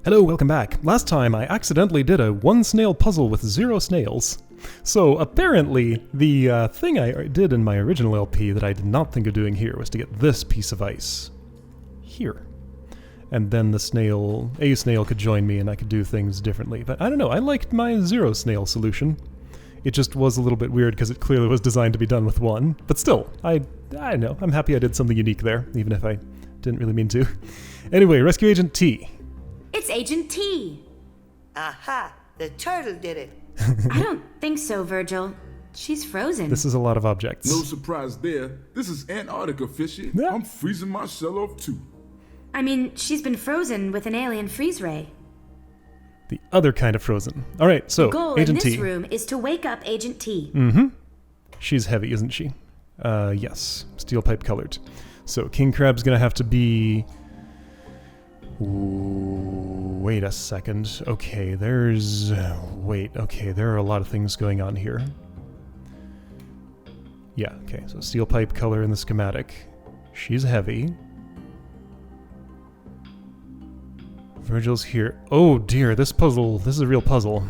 Hello, welcome back. Last time I accidentally did a 1 snail puzzle with 0 snails. So apparently the thing I did in my original LP that I did not think of doing here was to get this piece of ice here. And then a snail could join me and I could do things differently. But I don't know, I liked my 0 snail solution. It just was a little bit weird because it clearly was designed to be done with 1. But still, I don't know, I'm happy I did something unique there, even if I didn't really mean to. Anyway, Recue Agent T. It's Agent T. Aha! The turtle did it. I don't think so, Virgil. She's frozen. This is a lot of objects. No surprise there. This is Antarctica, Fishy. Yeah. I'm freezing my shell off too. I mean, she's been frozen with an alien freeze ray. The other kind of frozen. Alright, so, Goal Agent in this T. room is to wake up Agent T. Mm-hmm. She's heavy, isn't she? Yes. Steel pipe colored. So, King Crab's gonna have to be... Wait a second. Okay, okay, there are a lot of things going on here. Yeah, okay, so steel pipe color in the schematic. She's heavy. Virgil's here. Oh dear, this is a real puzzle.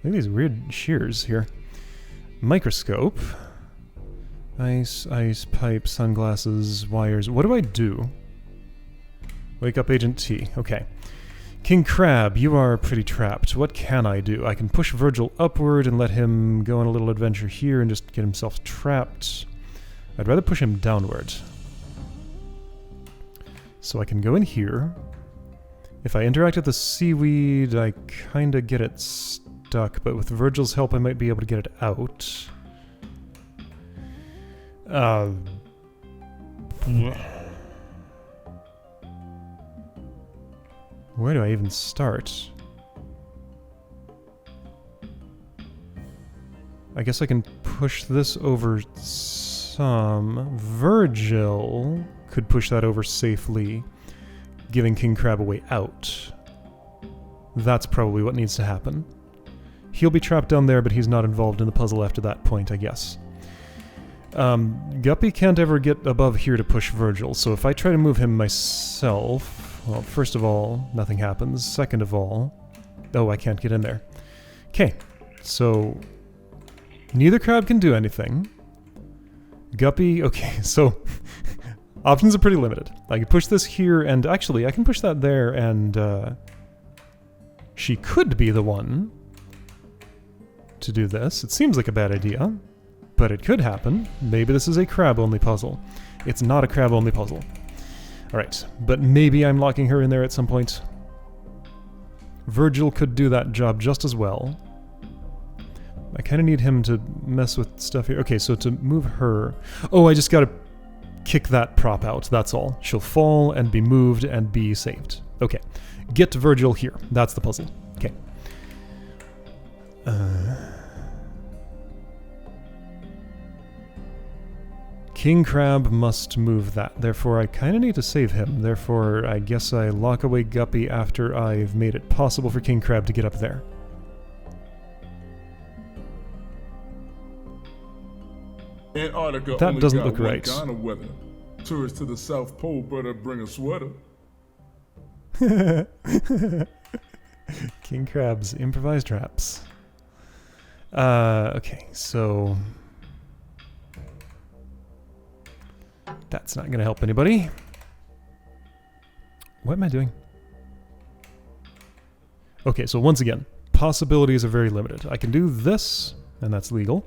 Look at these weird shears here. Microscope. Ice pipe, sunglasses, wires. What do I do? Wake up Agent T. Okay. King Crab, you are pretty trapped. What can I do? I can push Virgil upward and let him go on a little adventure here and just get himself trapped. I'd rather push him downward. So I can go in here. If I interact with the seaweed, I kinda get it stuck, but with Virgil's help I might be able to get it out. Where do I even start? I guess I can push this over some. Virgil could push that over safely, giving King Crab a way out. That's probably what needs to happen. He'll be trapped down there, but he's not involved in the puzzle after that point, I guess. Guppy can't ever get above here to push Virgil, so if I try to move him myself... Well, first of all, nothing happens. Second of all... Oh, I can't get in there. Okay, so... Neither crab can do anything. Guppy... Okay, so... Options are pretty limited. I can push this here, and actually, I can push that there, and... she could be the one to do this. It seems like a bad idea, but it could happen. Maybe this is a crab-only puzzle. It's not a crab-only puzzle. Alright, but maybe I'm locking her in there at some point. Virgil could do that job just as well. I kind of need him to mess with stuff here. Okay, so to move her... Oh, I just gotta kick that prop out, that's all. She'll fall and be moved and be saved. Okay, get Virgil here. That's the puzzle. Okay. King Crab must move that, therefore I kinda need to save him, therefore I guess I lock away Guppy after I've made it possible for King Crab to get up there. Antarctica That only doesn't got look one right. kind of weather. Tourists to the South Pole better bring a sweater. King Crab's improvised traps. Okay, so... That's not gonna help anybody. What am I doing? Okay, so once again, possibilities are very limited. I can do this, and that's legal.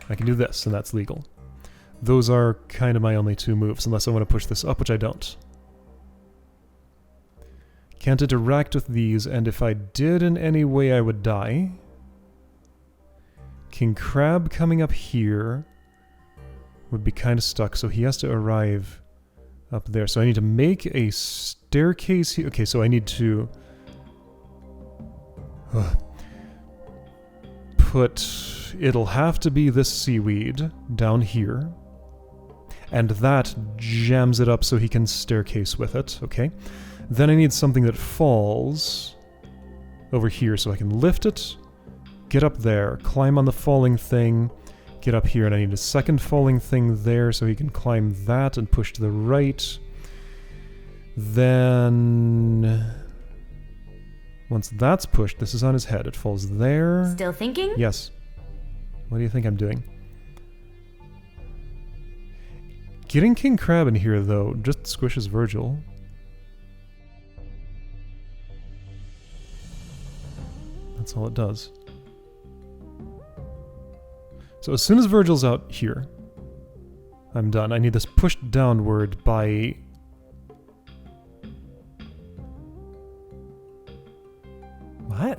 I can do this, and that's legal. Those are kind of my only two moves, unless I want to push this up, which I don't. Can't interact with these, and if I did in any way, I would die. King Crab coming up here would be kind of stuck, so he has to arrive up there. So I need to make a staircase here. Okay, so I need to put... It'll have to be this seaweed down here. And that jams it up so he can staircase with it, okay? Then I need something that falls over here so I can lift it, get up there, climb on the falling thing, get up here, and I need a second falling thing there so he can climb that and push to the right. Then once that's pushed, this is on his head. It falls there. Still thinking? Yes. What do you think I'm doing? Getting King Crab in here, though, just squishes Virgil. That's all it does. So as soon as Virgil's out here, I'm done. I need this pushed downward by... What?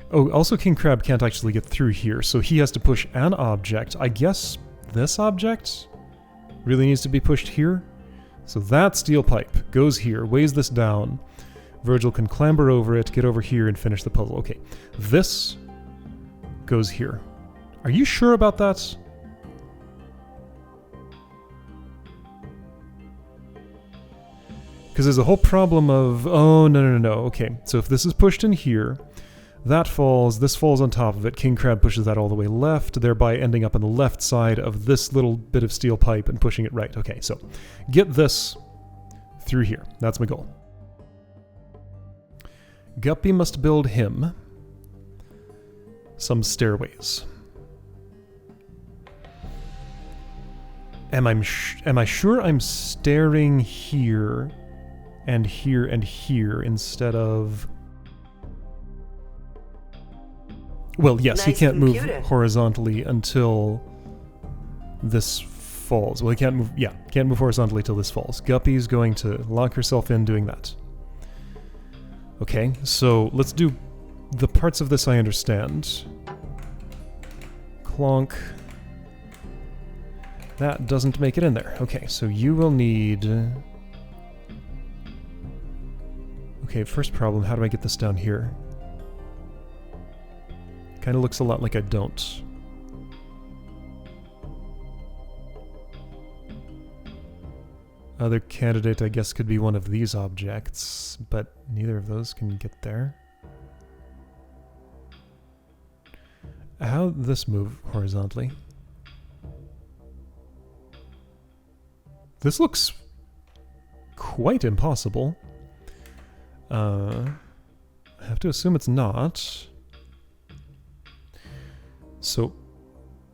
Oh, also King Crab can't actually get through here, so he has to push an object. I guess this object really needs to be pushed here. So that steel pipe goes here, weighs this down. Virgil can clamber over it, get over here, and finish the puzzle. Okay, this goes here. Are you sure about that? Because there's a whole problem of... Oh, no. Okay, so if this is pushed in here... That falls, this falls on top of it, King Crab pushes that all the way left, thereby ending up on the left side of this little bit of steel pipe and pushing it right. Okay, so get this through here. That's my goal. Guppy must build him some stairways. Am I sure I'm staring here and here and here instead of... Well, yes, he Nice can't move computer. horizontally until this falls. Well, he can't move, yeah, can't move horizontally till this falls. Guppy's going to lock herself in doing that. Okay, so let's do the parts of this I understand. Clonk. That doesn't make it in there. Okay, so you will need... Okay, first problem, how do I get this down here? Kind of looks a lot like I don't. Other candidate, I guess, could be one of these objects, but neither of those can get there. How'd this move horizontally? This looks quite impossible. I have to assume it's not. So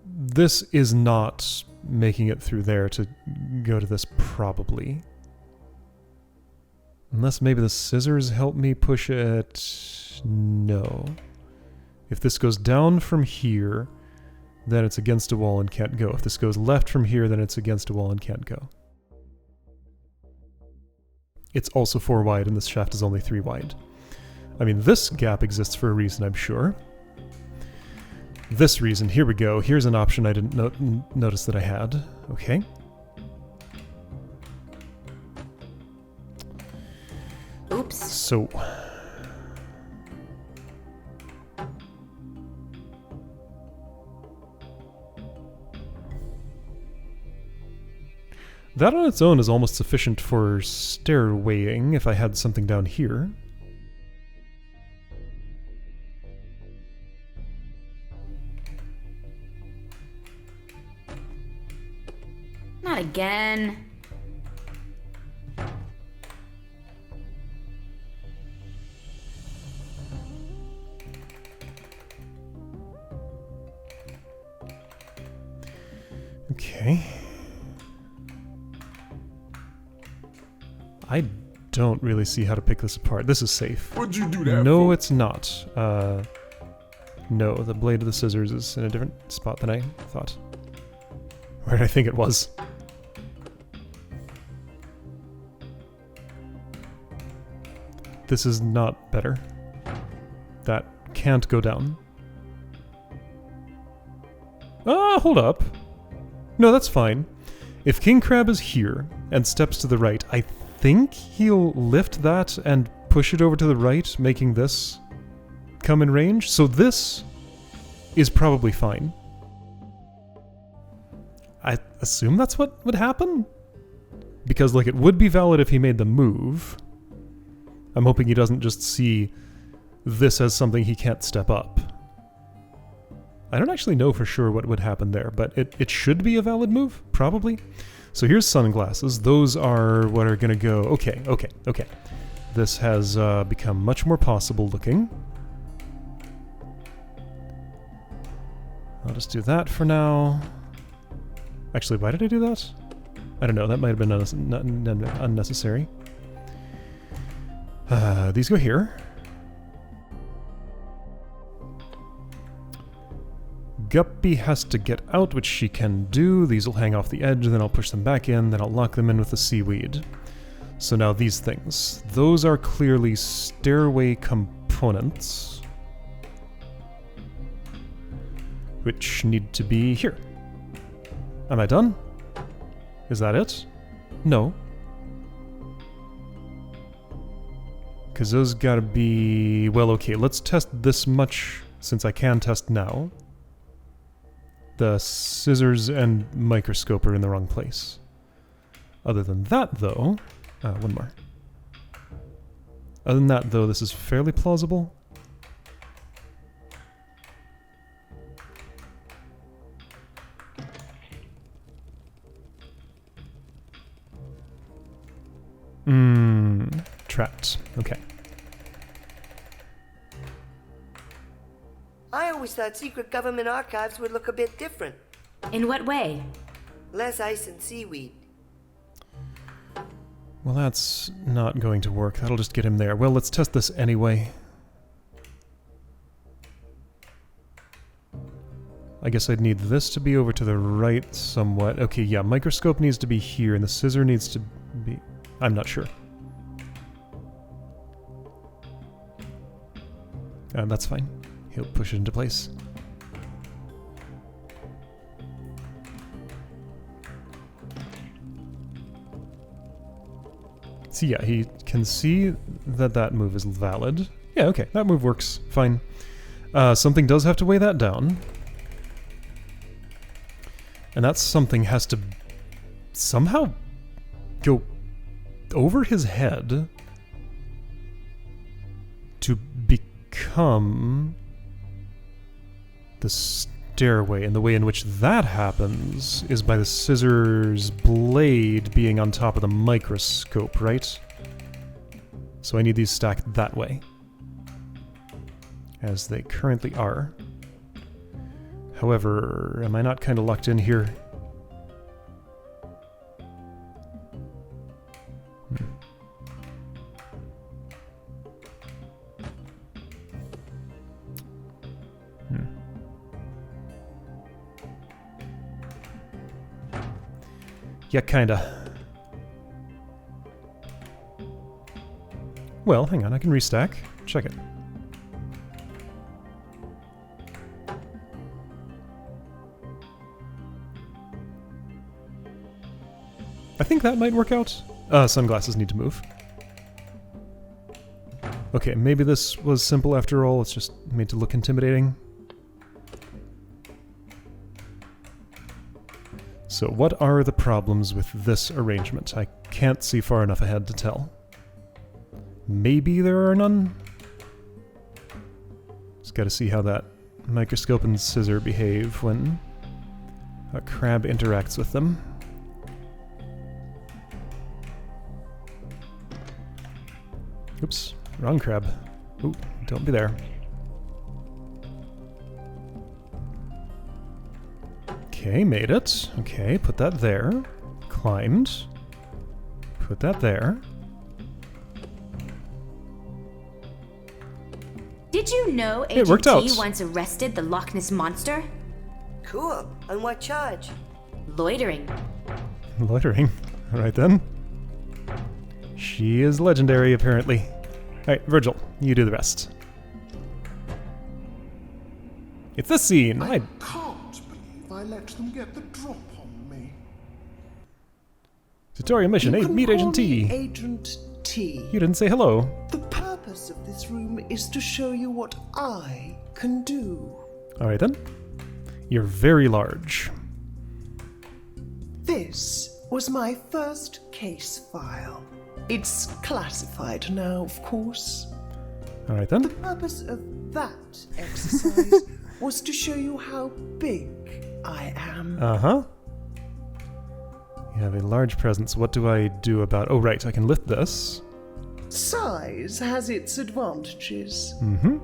this is not making it through there to go to this, probably. Unless maybe the scissors help me push it... No. If this goes down from here, then it's against a wall and can't go. If this goes left from here, then it's against a wall and can't go. It's also 4 wide and this shaft is only 3 wide. I mean, this gap exists for a reason, I'm sure. This reason, here we go. Here's an option I didn't notice that I had. Okay. Oops. So... that on its own is almost sufficient for stairwaying if I had something down here. Not again. Okay. I don't really see how to pick this apart. This is safe. What'd you do that No, for? it's not. No, the blade of the scissors is in a different spot than I thought. Where did I think it was? This is not better. That can't go down. Ah, hold up. No, that's fine. If King Crab is here and steps to the right, I think he'll lift that and push it over to the right, making this come in range. So this is probably fine. I assume that's what would happen? Because, like, it would be valid if he made the move. I'm hoping he doesn't just see this as something he can't step up. I don't actually know for sure what would happen there, but it should be a valid move, probably. So here's sunglasses. Those are what are going to go... Okay. This has become much more possible looking. I'll just do that for now. Actually, why did I do that? I don't know, that might have been unnecessary. These go here. Guppy has to get out, which she can do. These will hang off the edge, then I'll push them back in, then I'll lock them in with the seaweed. So now these things. Those are clearly stairway components, which need to be here. Am I done? Is that it? No. Because those gotta be... Well, okay, let's test this much, since I can test now. The scissors and microscope are in the wrong place. Other than that, though... one more. Other than that, though, this is fairly plausible. Trapped. Okay. I always thought secret government archives would look a bit different. In what way? Less ice and seaweed. Well, that's not going to work. That'll just get him there. Well, let's test this anyway. I guess I'd need this to be over to the right somewhat. Okay, yeah, microscope needs to be here, and the scissor needs to be... I'm not sure. That's fine. He'll push it into place. So yeah, he can see that that move is valid. Yeah, okay, that move works. Fine. Something does have to weigh that down. And that something has to somehow go over his head to become the stairway. And the way in which that happens is by the scissors blade being on top of the microscope, right? So I need these stacked that way, as they currently are. However, am I not kind of locked in here? Yeah, kinda. Well, hang on, I can restack. Check it. I think that might work out. Sunglasses need to move. Okay, maybe this was simple after all. It's just made to look intimidating. So what are the problems with this arrangement? I can't see far enough ahead to tell. Maybe there are none? Just gotta see how that microscope and scissor behave when a crab interacts with them. Oops, wrong crab. Ooh, don't be there. Okay, made it. Okay, put that there. Climbed. Put that there. Did you know It worked Agent T out. once arrested the Loch Ness Monster? Cool. On what charge? Loitering. Loitering. Alright then. She is legendary, apparently. Alright, Virgil, you do the rest. It's this scene! I can't believe I let them get the drop on me. Tutorial mission 8, meet Agent T. Agent T. You didn't say hello. The purpose of this room is to show you what I can do. Alright then. You're very large. This was my first case file. It's classified now, of course. Alright The then. purpose of that exercise was to show you how big I am. Uh-huh. You have a large presence. What do I do about... Oh, right, I can lift this. Size has its advantages. Mm-hmm.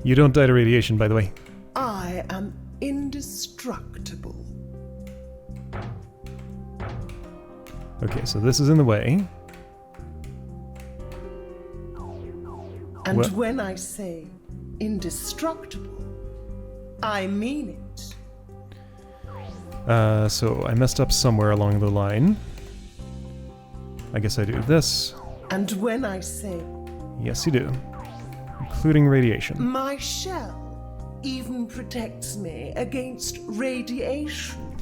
You don't die to radiation, by the way. I am indestructible. Okay, so this is in the way. And What? when I say indestructible, I mean it. So I messed up somewhere along the line. I guess I do this. And when I say Yes, you do. Including radiation. my shell even protects me against radiation.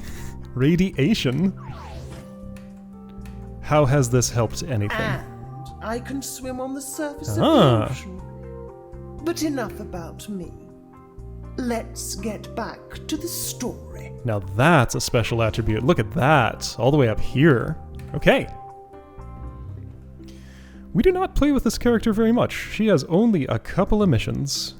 Radiation? How has this helped anything? And I can swim on the surface of Ah. the ocean. But enough about me. Let's get back to the story. Now that's a special attribute. Look at that. All the way up here. Okay. We do not play with this character very much. She has only a couple of missions.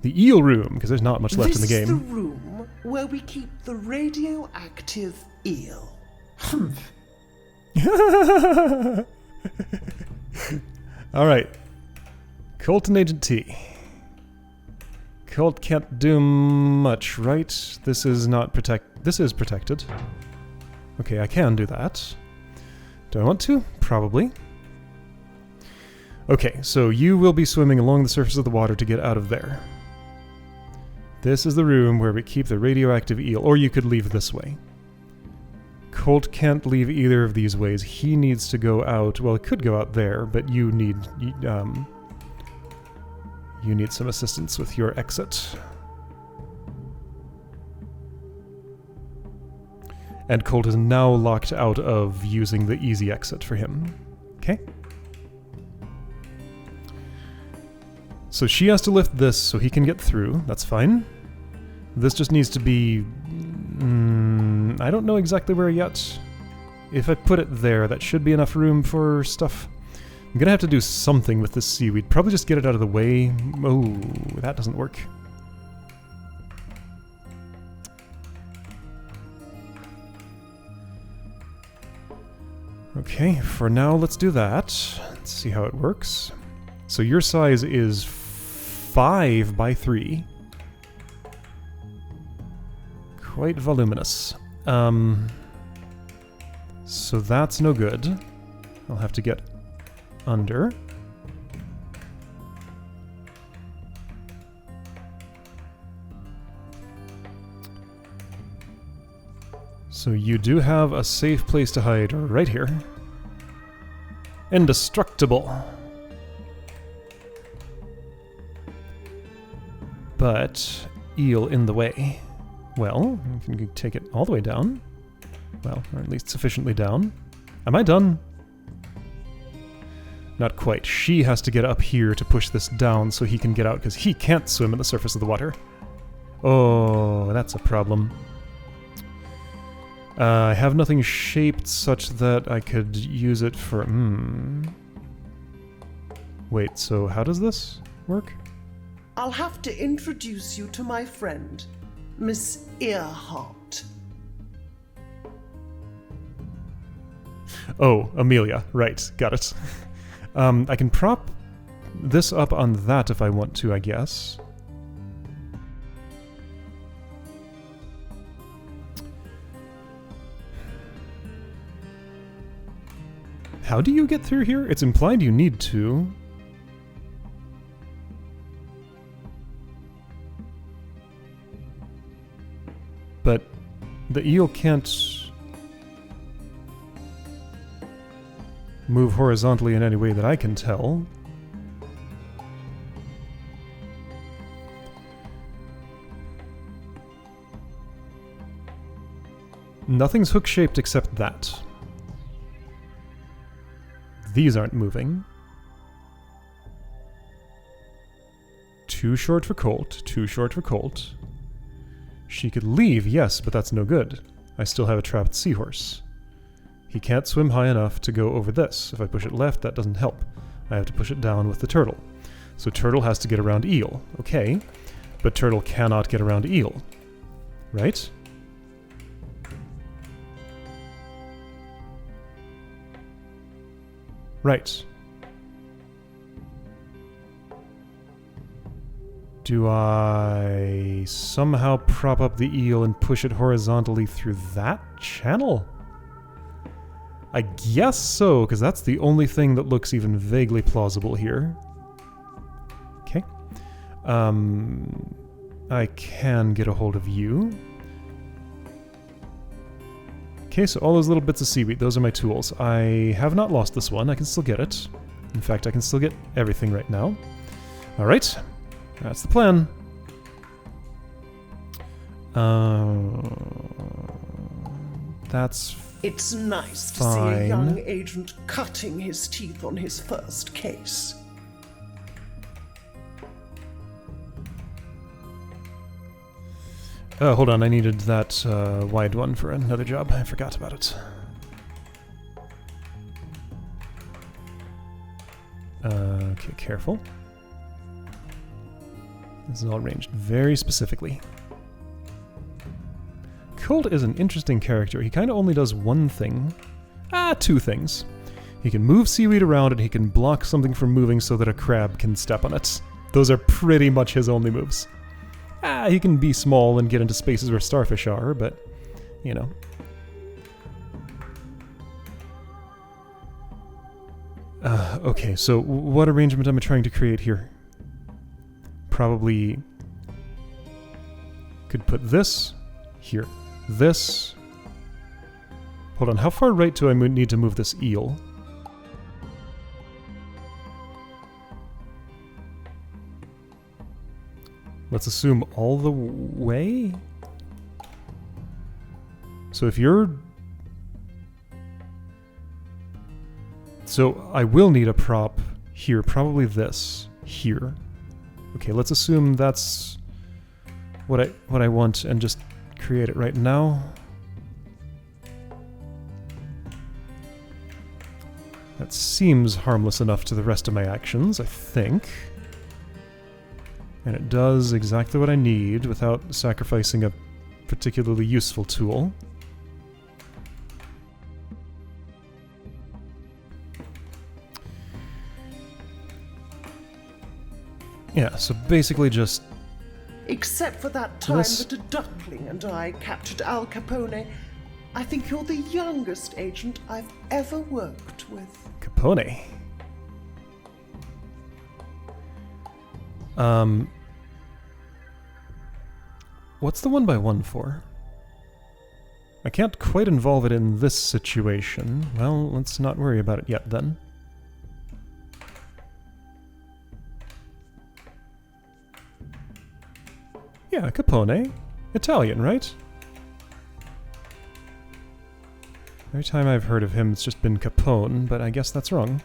The Eel Room, because there's not much left in the This is the game. room where we keep the radioactive eel. Alright. Colt and Agent T. Colt can't do much, right? This is not this is protected. Okay, I can do that. Do I want to? Probably. Okay, so you will be swimming along the surface of the water to get out of there. This is the room where we keep the radioactive eel, or you could leave this way. Colt can't leave either of these ways. He needs to go out. Well, it could go out there, but you need some assistance with your exit. And Colt is now locked out of using the easy exit for him. Okay. So she has to lift this so he can get through. That's fine. This just needs to be... I don't know exactly where yet. If I put it there, that should be enough room for stuff. I'm gonna have to do something with this seaweed. Probably just get it out of the way. Oh, that doesn't work. Okay, for now, let's do that. Let's see how it works. So your size is 5 by 3. Quite voluminous. So that's no good. I'll have to get under. So you do have a safe place to hide right here. Indestructible. But eel in the way. Well, you can take it all the way down. Well, or at least sufficiently down. Am I done? Not quite. She has to get up here to push this down so he can get out, because he can't swim at the surface of the water. Oh, that's a problem. I have nothing shaped such that I could use it for... Wait, so how does this work? I'll have to introduce you to my friend, Miss Earhart. Oh, Amelia. Right, got it. I can prop this up on that if I want to, I guess. How do you get through here? It's implied you need to. But the eel can't move horizontally in any way that I can tell. Nothing's hook-shaped except that. These aren't moving. Too short for Colt, too short for Colt. She could leave, yes, but that's no good. I still have a trapped seahorse. He can't swim high enough to go over this. If I push it left, that doesn't help. I have to push it down with the turtle. So turtle has to get around eel. Okay. But turtle cannot get around eel. Right? Right. Do I somehow prop up the eel and push it horizontally through that channel? I guess so, because that's the only thing that looks even vaguely plausible here. Okay. I can get a hold of you. Okay, so all those little bits of seaweed, those are my tools. I have not lost this one. I can still get it. In fact, I can still get everything right now. Alright. That's the plan. That's It's nice to see fine. a young agent cutting his teeth on his first case. Hold on, I needed that wide one for another job. I forgot about it. Okay, careful. This is all arranged very specifically. Colt is an interesting character. He kind of only does one thing. Two things. He can move seaweed around and he can block something from moving so that a crab can step on it. Those are pretty much his only moves. He can be small and get into spaces where starfish are, but, you know. Okay, so what arrangement am I trying to create here? Probably could put this here. This. Hold on, how far right do I need to move this eel? Let's assume all the way? So if you're... So I will need a prop here, probably this, here. Okay, let's assume that's what I want and just create it right now. That seems harmless enough to the rest of my actions, I think. And it does exactly what I need without sacrificing a particularly useful tool. Yeah, so basically just... Except for that time This- that a duckling and I captured Al Capone, I think you're the youngest agent I've ever worked with. Capone. What's the 1x1 for? I can't quite involve it in this situation. Well, let's not worry about it yet then. Yeah, Capone. Italian, right? Every time I've heard of him, it's just been Capone, but I guess that's wrong.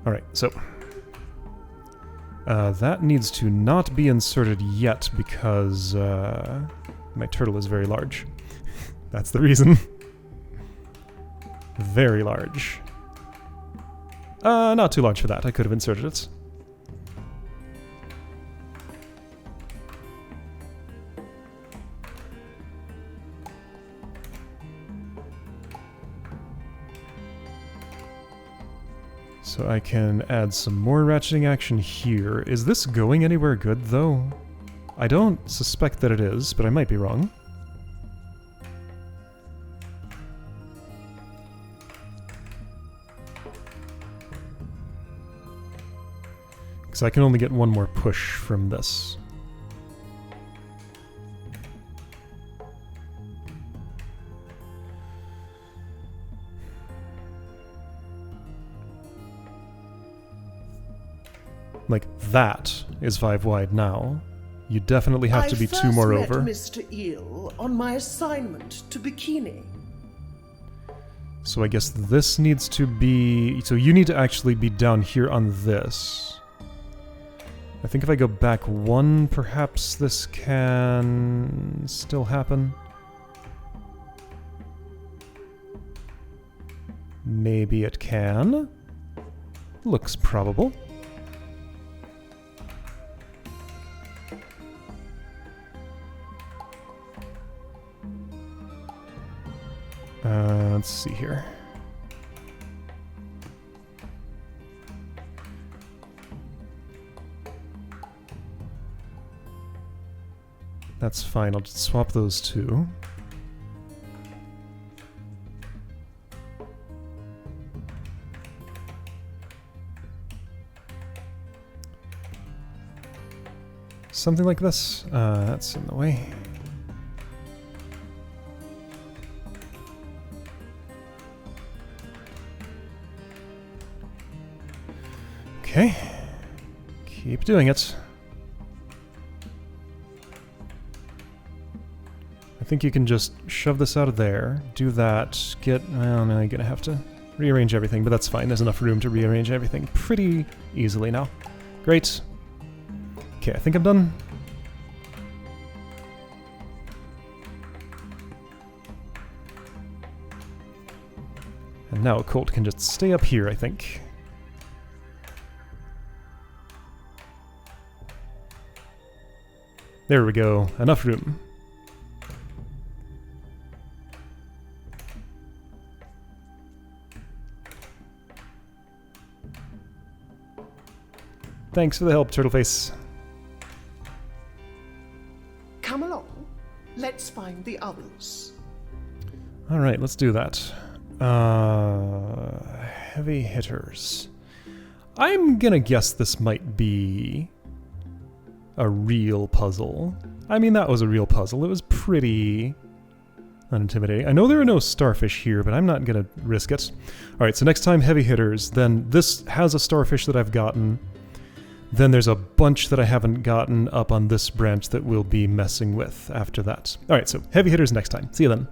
Alright, so... that needs to not be inserted yet because my turtle is very large. That's the reason. Very large. Not too large for that. I could have inserted it. So I can add some more ratcheting action here. Is this going anywhere good, though? I don't suspect that it is, but I might be wrong. Because I can only get one more push from this. Like, that is 5 wide now. You definitely have to be 2 more I first over. met Mr. Eel on my assignment to Bikini. So I guess this needs to be... So you need to actually be down here on this. I think if I go back one, perhaps this can still happen. Maybe it can. Looks probable. Let's see here. That's fine, I'll just swap those two. Something like this. That's in the way. Okay. Keep doing it. I think you can just shove this out of there, do that, get... Well, no, you're gonna have to rearrange everything, but that's fine. There's enough room to rearrange everything pretty easily now. Great. Okay, I think I'm done. And now Colt can just stay up here, I think. There we go. Enough room. Thanks for the help, Turtleface. Come along. Let's find the others. Alright, let's do that. Heavy hitters. I'm gonna guess this might be a real puzzle. I mean, that was a real puzzle. It was pretty unintimidating. I know there are no starfish here, but I'm not gonna risk it. Alright, so next time heavy hitters, then this has a starfish that I've gotten. Then there's a bunch that I haven't gotten up on this branch that we'll be messing with after that. Alright, so heavy hitters next time. See you then.